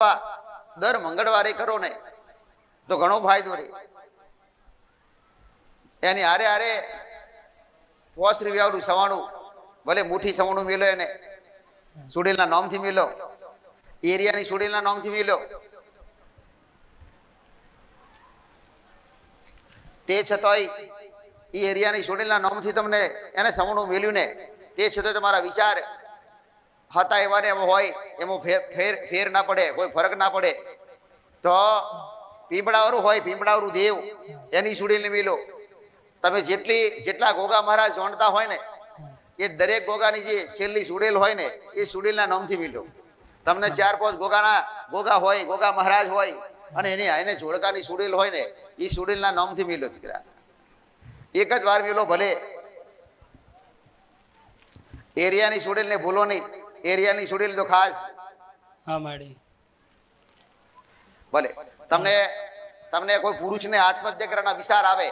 દર મંગળવારે કરો ને તો ઘણો ફાયદો રહે. એની હારે હારે પોસ્ત્રી વ્યાવડું સવાણું ભલે મુઠ્ઠી સવાણું મેલો, એને સુડેલના નામથી મેલો, એરિયાની સુડેલના નામથી મેલો. તે છતાંય એ એરિયાની સુડેલના નામથી તમને એને સવાણું મેલ્યું ને તે છતાં તમારા વિચાર હતા એવા ને એવો હોય, એમાં ફેર ના પડે, કોઈ ફરક ના પડે, તો પીંપળાવાળું હોય, પીંપળાવાળું દેવ એની સુડેલને મેલો. તમે જેટલા ગોગા મહારાજ જોણતા હોય ને એ દરેક ગોગાની જે છેલ્લી સુડેલ હોય ને એ સુડેલના નામથી મેલો. તમને 4-5 ગોગા હોય, ગોગા મહારાજ હોય અને એને જોડકાની સુડેલ હોય ને એ સુડેલના નામથી મેલો. દીકરા એક જ વાર મેલો, ભલે એરિયાની સુડેલ ને ભૂલો નહીં. એરિયાની સુડેલ તો ખાસ ભલે તમને કોઈ પુરુષને આત્મહત્યા કરવાના વિચાર આવે,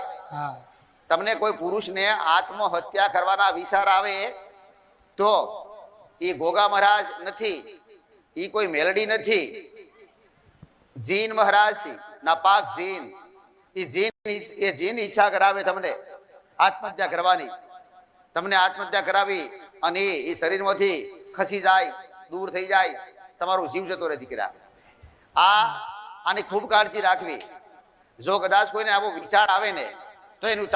તમને કોઈ પુરુષને આત્મહત્યા કરવાના વિચાર આવે તો એ ગોગા મહારાજ નથી, એ કોઈ મેલડી નથી, જીન મહારાજ નાપાક જીન. એ જીન ઈચ્છા કરાવે તમને આત્મહત્યા કરવાની. તમને આત્મહત્યા કરાવી અને એ શરીરમાંથી ખસી જાય, દૂર થઈ જાય, તમારો જીવ જતો રહે. દીકરા આની ખૂબ કાળજી રાખવી. જો કદાચ કોઈને આવો વિચાર આવે ને તો એનું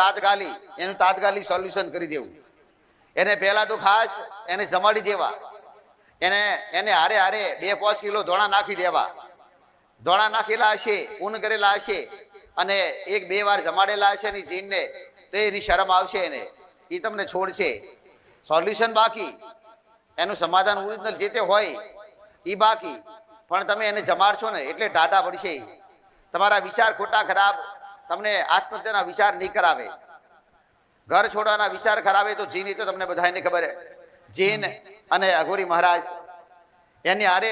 તાત્કાલિક સોલ્યુશન કરી દેવું. એને પહેલા તો ખાસ એને જમાડી દેવા. એને હારે હારે 2-5 કિલો ધોણા નાખી દેવા. ધોણા નાખેલા હશે, ઊન કરેલા હશે અને 1-2 વાર જમાડેલા હશે ની જીનને, તો એની શરમ આવશે, એને એ તમને છોડશે. સોલ્યુશન બાકી, એનું સમાધાન ઓરિજિનલ જે તે હોય એ બાકી, પણ તમે એને જમાડશો ને એટલે ટાટા પડશે. તમારા વિચાર ખોટા ખરાબ તમને આત્મહત્યાના વિચાર નહીં કરાવે. ઘર છોડવાના વિચાર કરાવે તો જીન, તો તમને બધાને ખબર હે, જીન અને અઘોરી મહારાજ એની હારે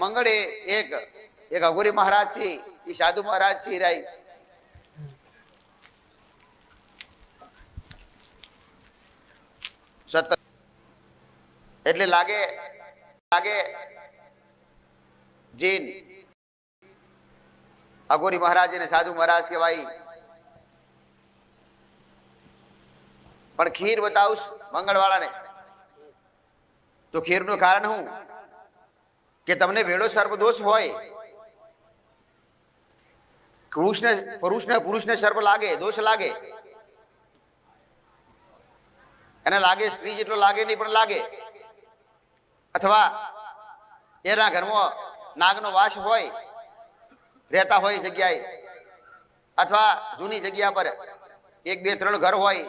મંગળે એક અઘોરી મહારાજ છે, એ સાધુ મહારાજ છે. રાઈ એટલે લાગે જીન અઘોરી મહારાજ અને સાધુ મહારાજ કહેવાય. પણ ખીર બતાવું મંગળવાળાને તો ખીરનું કારણ શું કે તમને ભેડો સર્પદોષ હોય, પુરુષને સર્પ લાગે, દોષ લાગે, એને લાગે, સ્ત્રી જેટલો લાગે નહીં પણ લાગે, અથવા એના ઘરમાં નાગનો વાસ હોય, રહેતા હોય જગ્યાએ, અથવા જૂની જગ્યા પર 1-2-3 ઘર હોય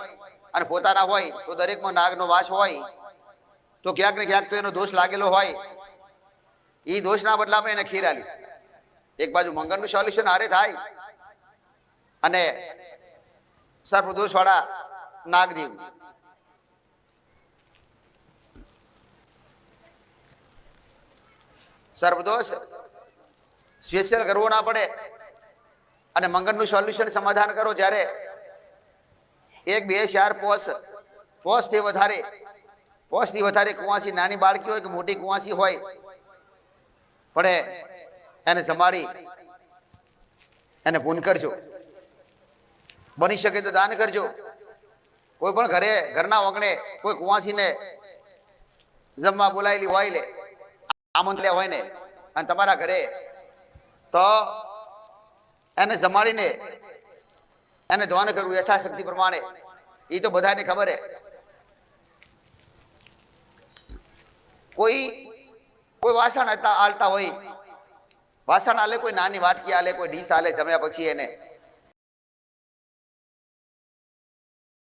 અને પોતાના હોય તો દરેકમાં નાગનો વાસ હોય, તો ક્યાંક ને ક્યાંક તો એનો દોષ લાગેલો હોય. એ દોષના બદલામાં એને ખીર આલી. એક બાજુ મંગળનું સોલ્યુશન હારે થાય અને સર્પદોષ વાળા નાગદેવ. સર્પદોષ સ્પેશિયલ કરવો ના પડે અને મંગળનું સોલ્યુશન સમાધાન કરો. જ્યારે 1-2-4 પોસથી વધારે કુંવાસી, નાની બાળકી હોય કે મોટી કુંવાસી હોય, પડે એને સંભાળી એને પૂન કરજો. બની શકે તો દાન કરજો. કોઈ પણ ઘરના ઓગણે કોઈ કુંવાસીને જમવા બોલાયેલી હોય, લે આમંત્રણ હોય ને, અને તમારા ઘરે તો એને સંભાળીને એને દાન કરવું યથાશક્તિ પ્રમાણે. એ તો બધાને ખબર હે. કોઈ વાસણ આલતા હોય, વાસણ આલે, કોઈ નાની વાટકી આલે, કોઈ ડીશ આલે જમ્યા પછી એને